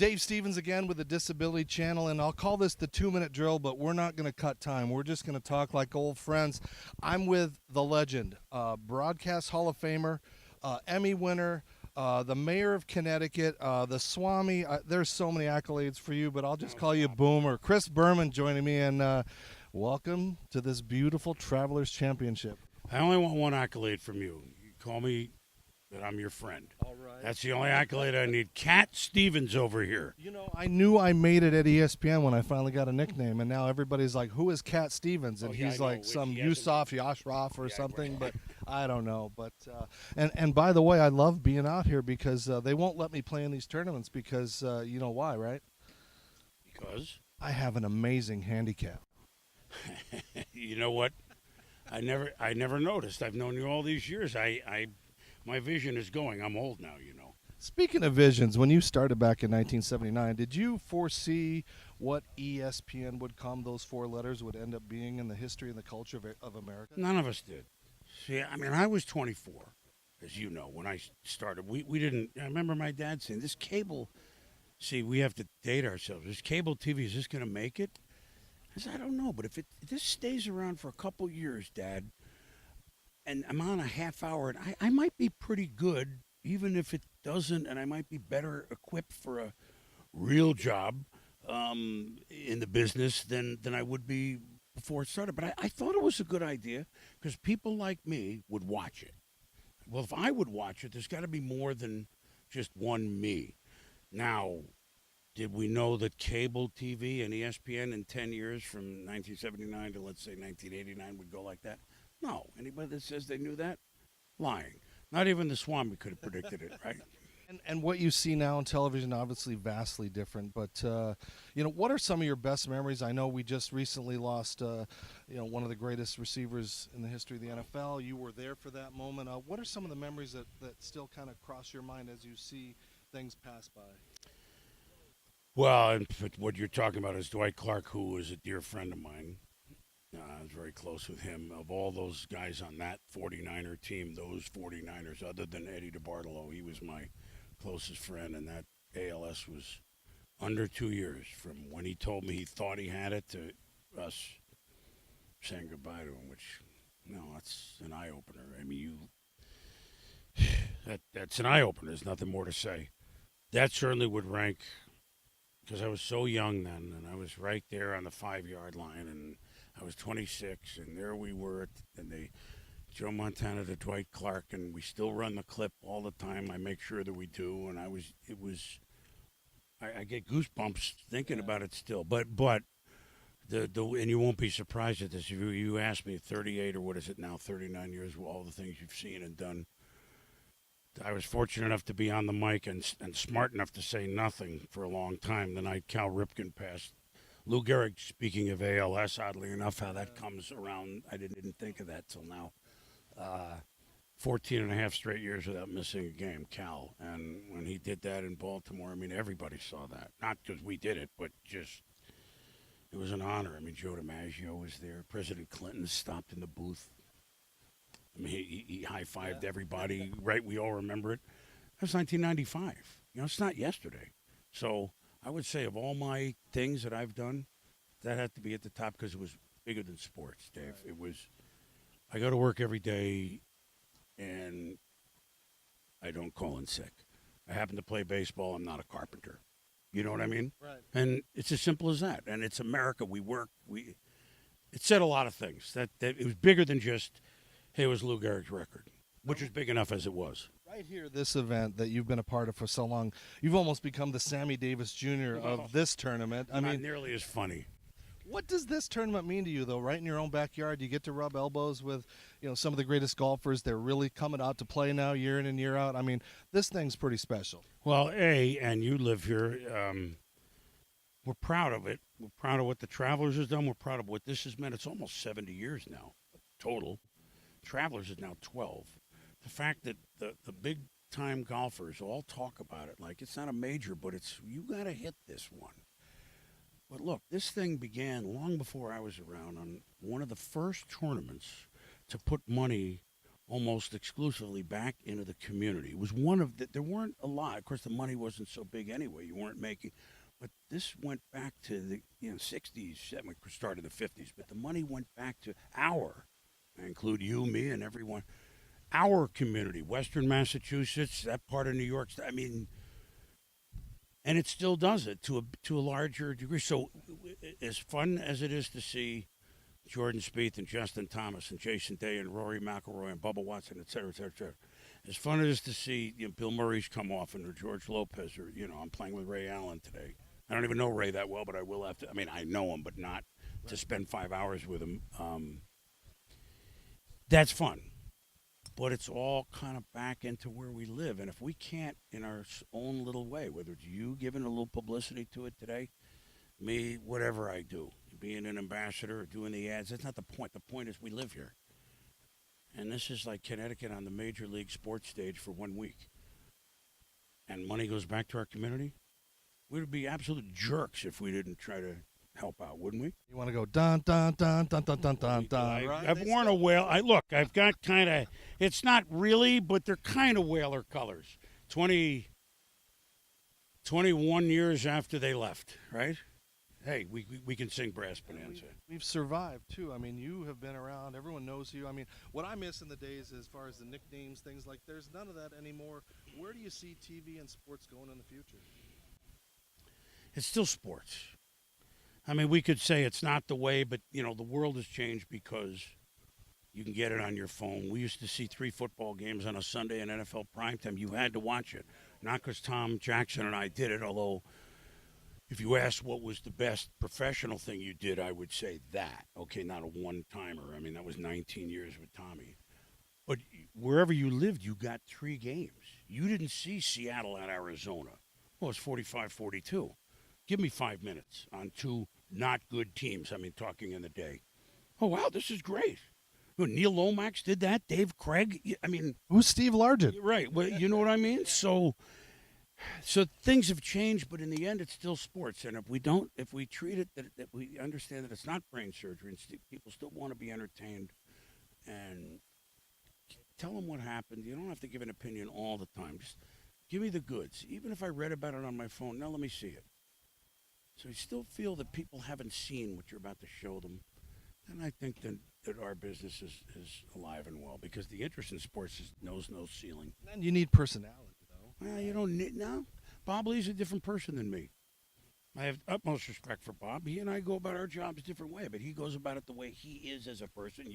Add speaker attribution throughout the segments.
Speaker 1: Dave Stevens again with the Disability Channel, and I'll call this the 2-minute drill, but we're not going to cut time. We're just going to talk like old friends. I'm with the legend, Broadcast Hall of Famer, Emmy winner, the mayor of Connecticut, the Swami. There's so many accolades for you, but I'll just call you Boomer. Chris Berman joining me, and welcome to this beautiful Travelers Championship.
Speaker 2: I only want one accolade from you. You call me that I'm your friend.
Speaker 1: All right.
Speaker 2: That's the only accolade I need. Cat Stevens over here.
Speaker 1: You know, I knew I made it at ESPN when I finally got a nickname, and now everybody's like, "Who is Cat Stevens?" And
Speaker 2: Oh, yeah,
Speaker 1: he's
Speaker 2: I know.
Speaker 1: like some
Speaker 2: He hasn't-
Speaker 1: Yusuf Yashraf or
Speaker 2: Yeah,
Speaker 1: something,
Speaker 2: right.
Speaker 1: but I don't know. But and by the way, I love being out here because they won't let me play in these tournaments because you know why, right?
Speaker 2: Because
Speaker 1: I have an amazing handicap.
Speaker 2: you know what? I never noticed. I've known you all these years. My vision is going. I'm old now, you know.
Speaker 1: Speaking of visions, when you started back in 1979, did you foresee what ESPN would come? Those four letters would end up being in the history and the culture of America.
Speaker 2: None of us did. See, I mean, I was 24, as you know, when I started. We didn't. I remember my dad saying, "This cable." See, we have to date ourselves. This cable TV, is this going to make it? I said, I don't know, but if this stays around for a couple years, Dad, and I'm on a half hour, and I might be pretty good, even if it doesn't, and I might be better equipped for a real job in the business than I would be before it started. But I thought it was a good idea because people like me would watch it. Well, if I would watch it, there's got to be more than just one me. Now, did we know that cable TV and ESPN in 10 years from 1979 to, let's say, 1989 would go like that? No. Anybody that says they knew that? Lying. Not even the Swami could have predicted it, right?
Speaker 1: And what you see now on television, obviously vastly different. But you know, what are some of your best memories? I know we just recently lost, you know, one of the greatest receivers in the history of the NFL. You were there for that moment. What are some of the memories that still kind of cross your mind as you see things pass by?
Speaker 2: Well, and what you're talking about is Dwight Clark, who was a dear friend of mine. I was very close with him. Of all those guys on that 49er team, those 49ers, other than Eddie DeBartolo, he was my closest friend, and that ALS was under 2 years from when he told me he thought he had it to us saying goodbye to him, which, no, that's an eye-opener. I mean, that's an eye-opener. There's nothing more to say. That certainly would rank, because I was so young then, and I was right there on the 5-yard line, and I was 26, and there we were, and Joe Montana to Dwight Clark, and we still run the clip all the time. I make sure that we do, and I get goosebumps thinking about it still. But and you won't be surprised at this. If you ask me, 38 or what is it now, 39 years, all the things you've seen and done. I was fortunate enough to be on the mic and smart enough to say nothing for a long time the night Cal Ripken passed. Lou Gehrig, speaking of ALS, oddly enough, how that comes around, I didn't think of that till now. 14 and a half straight years without missing a game, Cal. And when he did that in Baltimore, I mean, everybody saw that. Not because we did it, but just, it was an honor. I mean, Joe DiMaggio was there. President Clinton stopped in the booth. I mean, he high-fived everybody, right? We all remember it. That was 1995. You know, it's not yesterday. So I would say of all my things that I've done, that had to be at the top because it was bigger than sports, Dave. It was, I go to work every day, and I don't call in sick. I happen to play baseball. I'm not a carpenter. You know what I mean?
Speaker 1: Right.
Speaker 2: And it's as simple as that. And it's America. We work. It said a lot of things. That it was bigger than just, hey, it was Lou Gehrig's record, which was big enough as it was.
Speaker 1: Right here, this event that you've been a part of for so long, you've almost become the Sammy Davis Jr. of this tournament. I
Speaker 2: Not
Speaker 1: mean,
Speaker 2: nearly as funny.
Speaker 1: what does this tournament mean to you, though? Right in your own backyard, you get to rub elbows with, you know, some of the greatest golfers. They're really coming out to play now, year in and year out. I mean, this thing's pretty special.
Speaker 2: Well, and you live here. We're proud of it. We're proud of what the Travelers has done. We're proud of what this has meant. It's almost 70 years now, total. Travelers is now 12. The fact that the big-time golfers all talk about it like it's not a major, but it's, you got to hit this one. But look, this thing began long before I was around on one of the first tournaments to put money almost exclusively back into the community. It was one of the, there weren't a lot. Of course, the money wasn't so big anyway. You weren't making, but this went back to the 60s, started the 50s. But the money went back to I include you, me, and everyone, our community, Western Massachusetts, that part of New York. I mean, and it still does it to a larger degree. So, as fun as it is to see Jordan Spieth and Justin Thomas and Jason Day and Rory McIlroy and Bubba Watson, et cetera, et cetera, et cetera. As fun as it is to see Bill Murray's come off and or George Lopez or I'm playing with Ray Allen today. I don't even know Ray that well, but I will have to. I mean, I know him, but not to spend 5 hours with him. That's fun, but it's all kind of back into where we live. And if we can't, in our own little way, whether it's you giving a little publicity to it today, me, whatever I do, being an ambassador or doing the ads, that's not the point. The point is we live here. And this is like Connecticut on the major league sports stage for 1 week. And money goes back to our community. We would be absolute jerks if we didn't try to help out, wouldn't we?
Speaker 1: You want to go dun dun dun dun dun dun dun dun. Right?
Speaker 2: I've worn a whale. I've got kind of. It's not really, but they're kind of whaler colors. 21 years after they left, right? Hey, we can sing Brass Bonanza.
Speaker 1: We've survived too. I mean, you have been around. Everyone knows you. I mean, what I miss in the days as far as the nicknames, things like, there's none of that anymore. Where do you see TV and sports going in the future?
Speaker 2: It's still sports. I mean, we could say it's not the way, but the world has changed because you can get it on your phone. We used to see 3 football games on a Sunday in NFL primetime. You had to watch it, not because Tom Jackson and I did it. Although, if you asked what was the best professional thing you did, I would say that. Okay, not a one-timer. I mean, that was 19 years with Tommy. But wherever you lived, you got 3 games. You didn't see Seattle at Arizona. Well, it's 45-42. Give me 5 minutes on 2 not good teams. I mean, talking in the day. Oh, wow, this is great. Neil Lomax did that. Dave Craig. I mean,
Speaker 1: who's Steve Largent?
Speaker 2: Right. Well, you know what I mean? So things have changed, but in the end, it's still sports. And if we treat it that we understand that it's not brain surgery, and people still want to be entertained, and tell them what happened. You don't have to give an opinion all the time. Just give me the goods. Even if I read about it on my phone, now let me see it. So you still feel that people haven't seen what you're about to show them. And I think that our business is alive and well because the interest in sports knows no ceiling.
Speaker 1: And you need personality, though.
Speaker 2: Well, you don't need, no. Bob Lee's a different person than me. I have utmost respect for Bob. He and I go about our jobs a different way, but he goes about it the way he is as a person,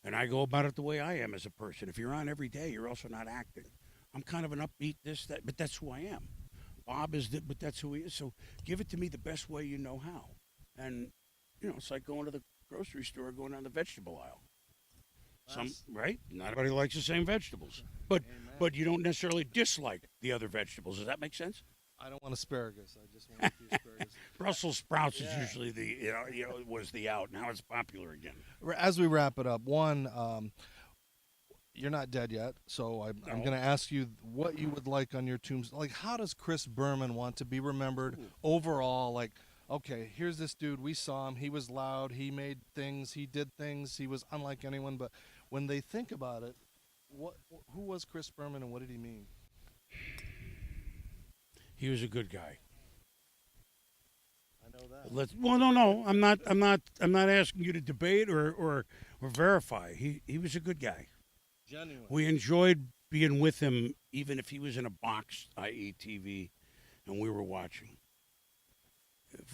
Speaker 2: and I go about it the way I am as a person. If you're on every day, you're also not acting. I'm kind of an upbeat that, but that's who I am. Bob is but that's who he is. So give it to me the best way you know how. And, it's like going to the grocery store, going down the vegetable aisle. Right? Not everybody likes the same vegetables. But you don't necessarily dislike the other vegetables. Does that make sense?
Speaker 1: I don't want asparagus. I just want the asparagus.
Speaker 2: Brussels sprouts is usually was the out. Now it's popular again.
Speaker 1: As we wrap it up, you're not dead yet, so I'm going to ask you what you would like on your tombstone. Like, how does Chris Berman want to be remembered overall? Like, okay, here's this dude. We saw him. He was loud. He made things. He did things. He was unlike anyone. But when they think about it, who was Chris Berman and what did he mean?
Speaker 2: He was a good guy.
Speaker 1: I know that.
Speaker 2: No. I'm not asking you to debate or verify. He was a good guy.
Speaker 1: Genuine.
Speaker 2: We enjoyed being with him, even if he was in a box, i.e., TV, and we were watching.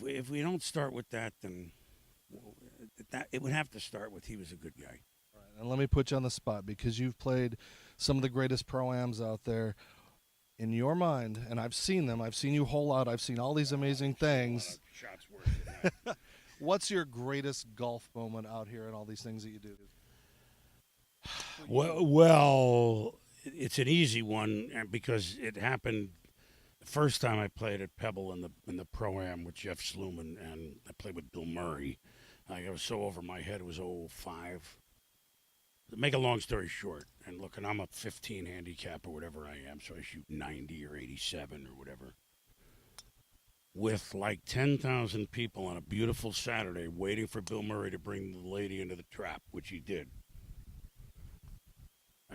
Speaker 2: If we don't start with that, then it would have to start with he was a good guy.
Speaker 1: All right, and let me put you on the spot because you've played some of the greatest pro-ams out there. In your mind, and I've seen them, I've seen you hole out, I've seen all these amazing things.
Speaker 2: Shots worth.
Speaker 1: What's your greatest golf moment out here and all these things that you do?
Speaker 2: Well, it's an easy one because it happened the first time I played at Pebble in the Pro-Am with Jeff Sluman, and I played with Bill Murray. I was so over my head, it was 05. To make a long story short, and look, and I'm a 15 handicap or whatever I am, so I shoot 90 or 87 or whatever. With like 10,000 people on a beautiful Saturday waiting for Bill Murray to bring the lady into the trap, which he did.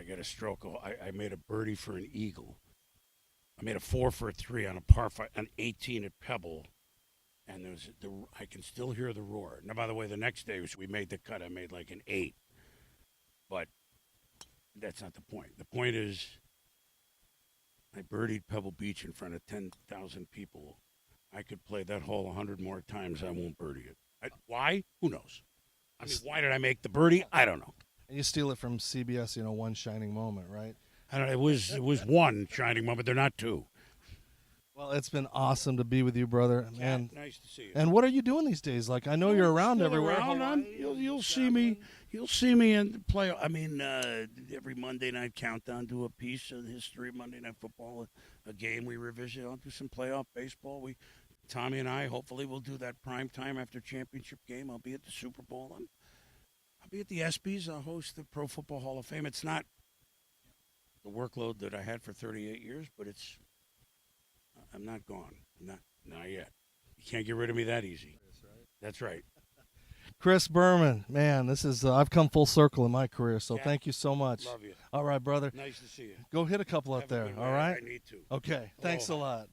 Speaker 2: got a stroke. I made a birdie for an eagle. I made a 4 for a 3 on a par 5, an 18 at Pebble, and I can still hear the roar. Now, by the way, the next day we made the cut. I made like an 8, but that's not the point. The point is, I birdied Pebble Beach in front of 10,000 people. I could play that hole 100 more times. I won't birdie it. Why? Who knows? I mean, why did I make the birdie? I don't know.
Speaker 1: And you steal it from CBS, one shining moment, right?
Speaker 2: I don't know. It was one shining moment. They're not two.
Speaker 1: Well, it's been awesome to be with you, brother. Man,
Speaker 2: nice to see you.
Speaker 1: And what are you doing these days? Like, I know you're around
Speaker 2: Still
Speaker 1: everywhere.
Speaker 2: around. You'll see me. You'll see me in the play. I mean, every Monday night countdown, do a piece of the history of Monday Night Football, a game we revisit. I'll do some playoff baseball. Tommy and I, hopefully, will do that prime time after championship game. I'll be at the Super Bowl. I'll be at the ESPYs. I'll host the Pro Football Hall of Fame. It's not the workload that I had for 38 years, but I'm not gone. Not yet. You can't get rid of me that easy. That's right.
Speaker 1: Chris Berman, man, this is I've come full circle in my career, so
Speaker 2: Yeah.
Speaker 1: thank you so much.
Speaker 2: Love you.
Speaker 1: All right, brother.
Speaker 2: Nice to see you.
Speaker 1: Go hit a couple up
Speaker 2: Have a
Speaker 1: there,
Speaker 2: good
Speaker 1: all
Speaker 2: night.
Speaker 1: right?
Speaker 2: I need to.
Speaker 1: Okay, thanks a lot.